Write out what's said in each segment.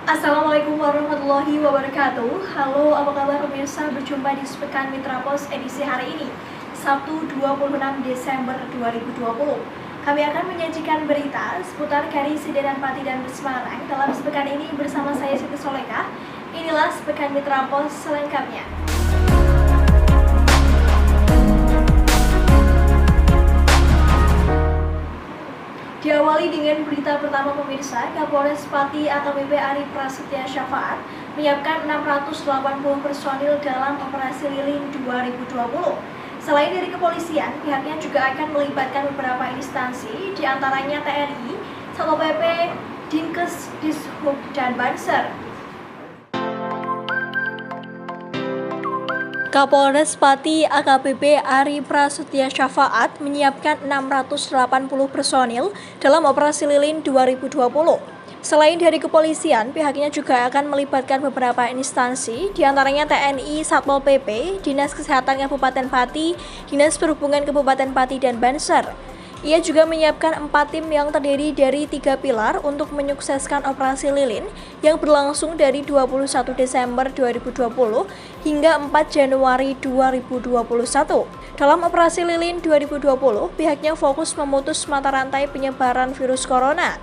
Assalamualaikum warahmatullahi wabarakatuh. Halo, apa kabar pemirsa? Berjumpa di Sepekan Mitra Pos edisi hari ini, Sabtu 26 Desember 2020. Kami akan menyajikan berita seputar Kari, Sidenan, Pati, dan Semarang dalam sepekan ini bersama saya Siti Soleka. Inilah Sepekan Mitra Pos selengkapnya. Diawali dengan berita pertama pemirsa, Kapolres Pati AKBP Ari Prasetya Syafaat menyiapkan 680 personil dalam operasi lilin 2020. Selain dari kepolisian, pihaknya juga akan melibatkan beberapa instansi, diantaranya TNI, Satpol PP, Dinkes, Dishub, dan Banser. Kapolres Pati AKBP Ari Prasetya Syafaat menyiapkan 680 personil dalam operasi lilin 2020. Selain dari kepolisian, pihaknya juga akan melibatkan beberapa instansi, diantaranya TNI, Satpol PP, Dinas Kesehatan Kabupaten Pati, Dinas Perhubungan Kabupaten Pati, dan Banser. Ia juga menyiapkan 4 tim yang terdiri dari 3 pilar untuk menyukseskan operasi lilin yang berlangsung dari 21 Desember 2020 hingga 4 Januari 2021. Dalam operasi lilin 2020, pihaknya fokus memutus mata rantai penyebaran virus corona.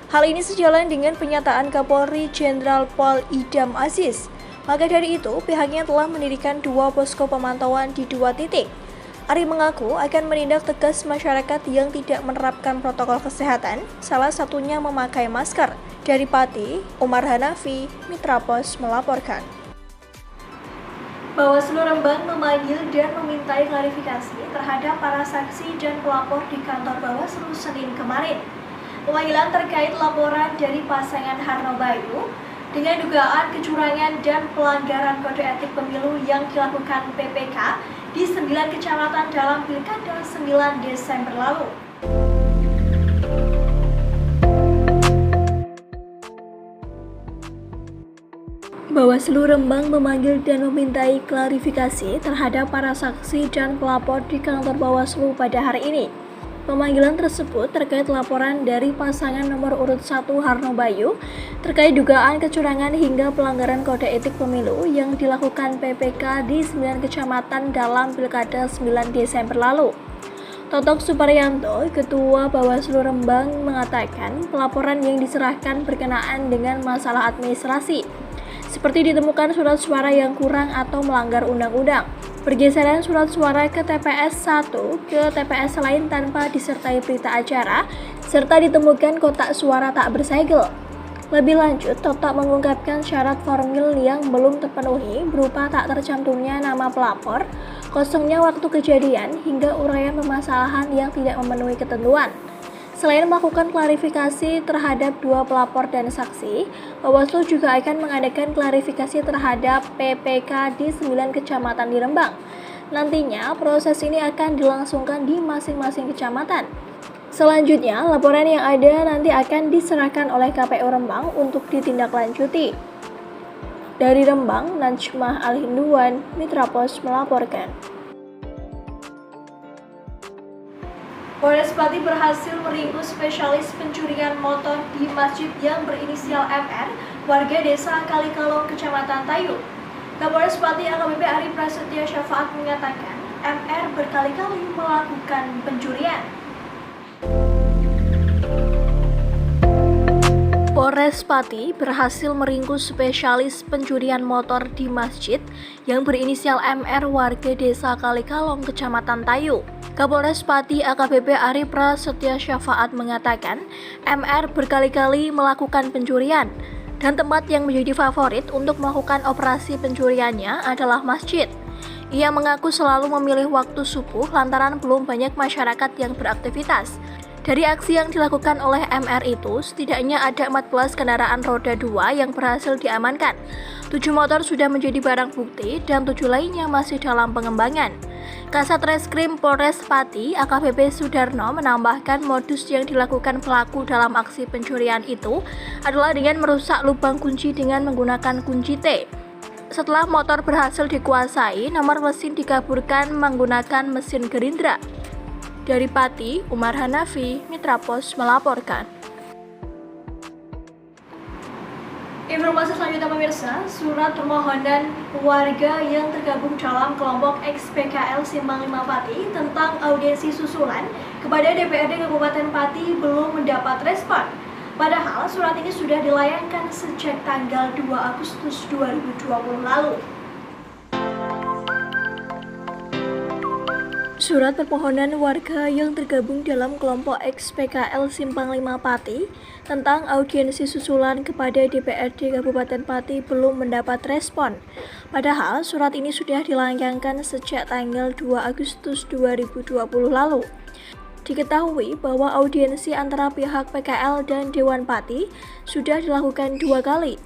Hal ini sejalan dengan pernyataan Kapolri Jenderal Pol Idam Aziz. Maka dari itu, pihaknya telah mendirikan 2 posko pemantauan di 2 titik. Ari mengaku akan menindak tegas masyarakat yang tidak menerapkan protokol kesehatan, salah satunya memakai masker. Dari Pati, Umar Hanafi, Mitra Pos melaporkan. Bawaslu Rembang memanggil dan memintai klarifikasi terhadap para saksi dan pelapor di kantor Bawaslu Senin kemarin. Pemanggilan terkait laporan dari pasangan Harno Bayu dengan dugaan kecurangan dan pelanggaran kode etik pemilu yang dilakukan PPK di 9 kecamatan dalam Pilkada 9 Desember lalu. Bawaslu Rembang memanggil dan memintai klarifikasi terhadap para saksi dan pelapor di kantor Bawaslu pada hari ini. Pemanggilan tersebut terkait laporan dari pasangan nomor urut 1 Harno Bayu terkait dugaan kecurangan hingga pelanggaran kode etik pemilu yang dilakukan PPK di 9 kecamatan dalam Pilkada 9 Desember lalu. Totok Suparyanto, Ketua Bawaslu Rembang, mengatakan pelaporan yang diserahkan berkenaan dengan masalah administrasi, seperti ditemukan surat suara yang kurang atau melanggar undang-undang, pergeseran surat suara ke TPS 1 ke TPS lain tanpa disertai berita acara, serta ditemukan kotak suara tak bersegel. Lebih lanjut, Totok mengungkapkan syarat formil yang belum terpenuhi berupa tak tercantumnya nama pelapor, kosongnya waktu kejadian, hingga uraian permasalahan yang tidak memenuhi ketentuan. Selain melakukan klarifikasi terhadap 2 pelapor dan saksi, Bawaslu juga akan mengadakan klarifikasi terhadap PPK di 9 kecamatan di Rembang. Nantinya, proses ini akan dilangsungkan di masing-masing kecamatan. Selanjutnya, laporan yang ada nanti akan diserahkan oleh KPU Rembang untuk ditindaklanjuti. Dari Rembang, Najmah Al-Hinduan, Mitra Pos melaporkan. Polres Pati berhasil meringkus spesialis pencurian motor di masjid yang berinisial MR, warga desa Kalikalong, Kecamatan Tayu. Kapolres Pati AKBP Ari Prasetya Syafaat mengatakan MR berkali-kali melakukan pencurian. Polres Pati berhasil meringkus spesialis pencurian motor di masjid yang berinisial MR, warga desa Kalikalong, Kecamatan Tayu. Kapolres Pati AKBP Ari Prasetya Syafaat mengatakan MR berkali-kali melakukan pencurian dan tempat yang menjadi favorit untuk melakukan operasi pencuriannya adalah masjid. Ia mengaku selalu memilih waktu subuh lantaran belum banyak masyarakat yang beraktivitas. Dari aksi yang dilakukan oleh MR itu, setidaknya ada 14 kendaraan roda 2 yang berhasil diamankan. 7 motor sudah menjadi barang bukti dan 7 lainnya masih dalam pengembangan. Kasat Reskrim Polres Pati AKBP Sudarno menambahkan modus yang dilakukan pelaku dalam aksi pencurian itu adalah dengan merusak lubang kunci dengan menggunakan kunci T. Setelah motor berhasil dikuasai, nomor mesin dikaburkan menggunakan mesin Gerindra. Dari Pati, Umar Hanafi, Mitra Pos melaporkan. Informasi selanjutnya pemirsa, surat permohonan warga yang tergabung dalam kelompok XPKL Simpang 5 Pati tentang audiensi susulan kepada DPRD Kabupaten Pati belum mendapat respon. Padahal surat ini sudah dilayangkan sejak tanggal 2 Agustus 2020 lalu. Surat permohonan warga yang tergabung dalam kelompok XPKL Simpang 5 Pati tentang audiensi susulan kepada DPRD Kabupaten Pati belum mendapat respon. Padahal surat ini sudah dilayangkan sejak tanggal 2 Agustus 2020 lalu. Diketahui bahwa audiensi antara pihak PKL dan Dewan Pati sudah dilakukan 2 kali.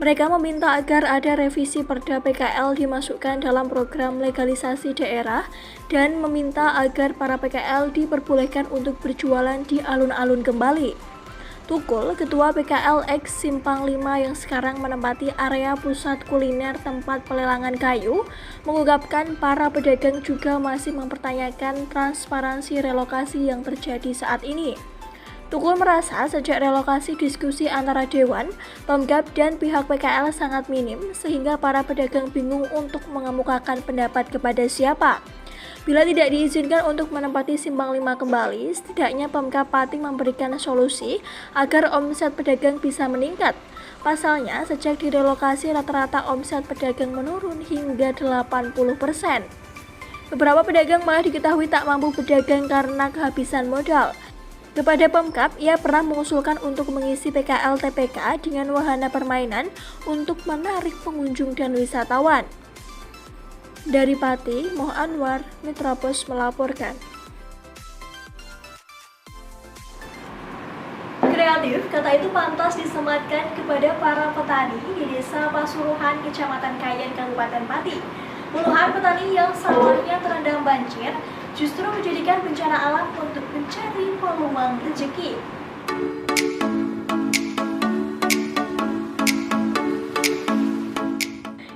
Mereka meminta agar ada revisi Perda PKL dimasukkan dalam program legalisasi daerah dan meminta agar para PKL diperbolehkan untuk berjualan di alun-alun kembali. Tukul, Ketua PKL X Simpang 5 yang sekarang menempati area pusat kuliner tempat pelelangan kayu, mengungkapkan para pedagang juga masih mempertanyakan transparansi relokasi yang terjadi saat ini. Tukul merasa sejak relokasi diskusi antara Dewan, Pemkab, dan pihak PKL sangat minim sehingga para pedagang bingung untuk mengemukakan pendapat kepada siapa. Bila tidak diizinkan untuk menempati Simpang 5 kembali, setidaknya Pemkab Pati memberikan solusi agar omset pedagang bisa meningkat. Pasalnya, sejak direlokasi rata-rata omset pedagang menurun hingga 80%. Beberapa pedagang malah diketahui tak mampu berdagang karena kehabisan modal. Kepada Pemkab, ia pernah mengusulkan untuk mengisi PKL TPK dengan wahana permainan untuk menarik pengunjung dan wisatawan. Dari Pati, Moh Anwar, Metropos melaporkan. Kreatif, kata itu pantas disematkan kepada para petani di Desa Pasuruhan, Kecamatan Kayen, Kabupaten Pati. Puluhan petani yang sawahnya terendam banjir justru menjadikan bencana alam untuk mencari peluang rezeki.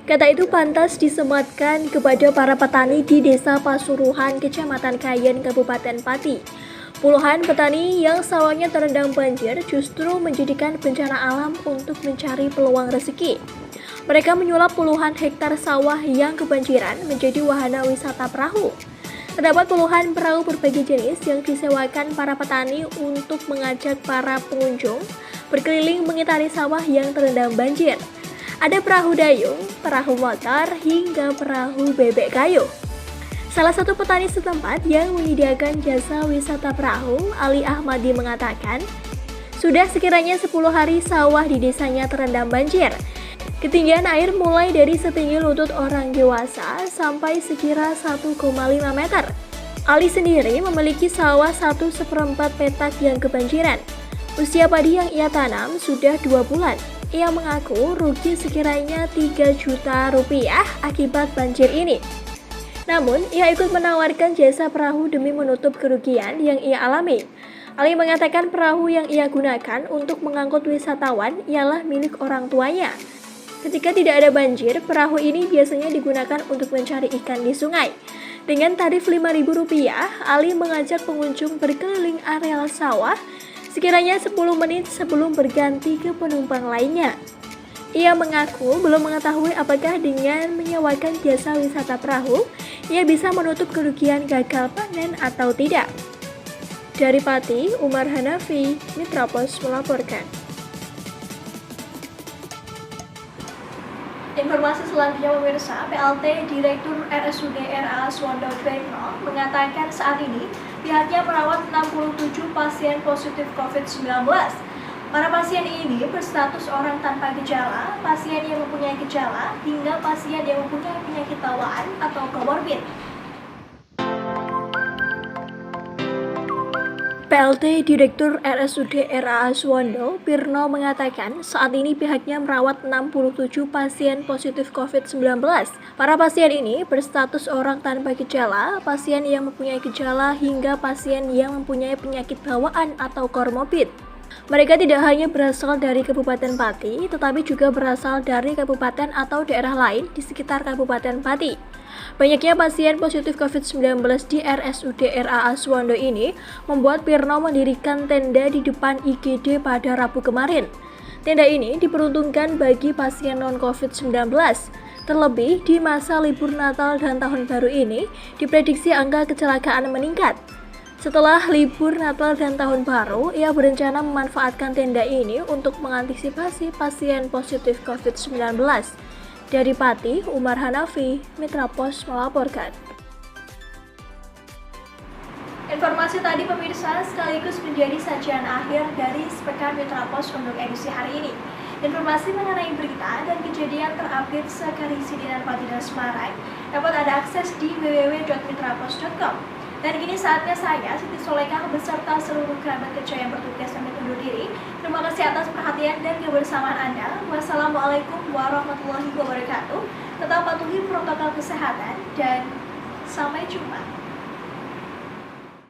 Kata itu pantas disematkan kepada para petani di Desa Pasuruhan, Kecamatan Kayen, Kabupaten Pati. Puluhan petani yang sawahnya terendam banjir justru menjadikan bencana alam untuk mencari peluang rezeki. Mereka menyulap puluhan hektar sawah yang kebanjiran menjadi wahana wisata perahu. Terdapat puluhan perahu berbagai jenis yang disewakan para petani untuk mengajak para pengunjung berkeliling mengitari sawah yang terendam banjir. Ada perahu dayung, perahu motor, hingga perahu bebek kayu. Salah satu petani setempat yang menyediakan jasa wisata perahu, Ali Ahmadi, mengatakan, sudah sekiranya 10 hari sawah di desanya terendam banjir. Ketinggian air mulai dari setinggi lutut orang dewasa sampai sekira 1,5 meter. Ali sendiri memiliki sawah 1/4 petak yang kebanjiran. Usia padi yang ia tanam sudah 2 bulan. Ia mengaku rugi sekiranya 3 juta rupiah akibat banjir ini. Namun, ia ikut menawarkan jasa perahu demi menutup kerugian yang ia alami. Ali mengatakan perahu yang ia gunakan untuk mengangkut wisatawan ialah milik orang tuanya. Ketika tidak ada banjir, perahu ini biasanya digunakan untuk mencari ikan di sungai. Dengan tarif Rp5.000, Ali mengajak pengunjung berkeliling areal sawah sekiranya 10 menit sebelum berganti ke penumpang lainnya. Ia mengaku belum mengetahui apakah dengan menyewakan jasa wisata perahu, ia bisa menutup kerugian gagal panen atau tidak. Dari Pati, Umar Hanafi, Metropos melaporkan. Informasi selanjutnya pemirsa, PLT Direktur RSUD RA Suwondo Pirno mengatakan saat ini pihaknya merawat 67 pasien positif COVID-19. Para pasien ini berstatus orang tanpa gejala, pasien yang mempunyai gejala, hingga pasien yang mempunyai penyakit bawaan atau komorbid. PLT Direktur RSUD RA Suwondo Pirno mengatakan saat ini pihaknya merawat 67 pasien positif COVID-19. Para pasien ini berstatus orang tanpa gejala, pasien yang mempunyai gejala, hingga pasien yang mempunyai penyakit bawaan atau komorbid. Mereka tidak hanya berasal dari Kabupaten Pati, tetapi juga berasal dari kabupaten atau daerah lain di sekitar Kabupaten Pati. Banyaknya pasien positif COVID-19 di RSUD RA Suwondo ini membuat Pirno mendirikan tenda di depan IGD pada Rabu kemarin. Tenda ini diperuntukkan bagi pasien non-COVID-19. Terlebih di masa libur Natal dan Tahun Baru ini, diprediksi angka kecelakaan meningkat. Setelah libur Natal dan Tahun Baru, ia berencana memanfaatkan tenda ini untuk mengantisipasi pasien positif COVID-19. Dari Pati, Umar Hanafi, Mitra Pos melaporkan. Informasi tadi pemirsa sekaligus menjadi sajian akhir dari Sepekan Mitra Pos untuk edisi hari ini. Informasi mengenai berita dan kejadian terupdate sekarisi di Pati dan Semarang dapat Anda akses di www.mitrapos.com. Dan kini saatnya saya, Siti Solekah, beserta seluruh kerabat kerja yang bertugas pamit undur diri. Terima kasih atas perhatian dan kebersamaan Anda. Wassalamualaikum warahmatullahi wabarakatuh. Tetap patuhi protokol kesehatan dan sampai jumpa.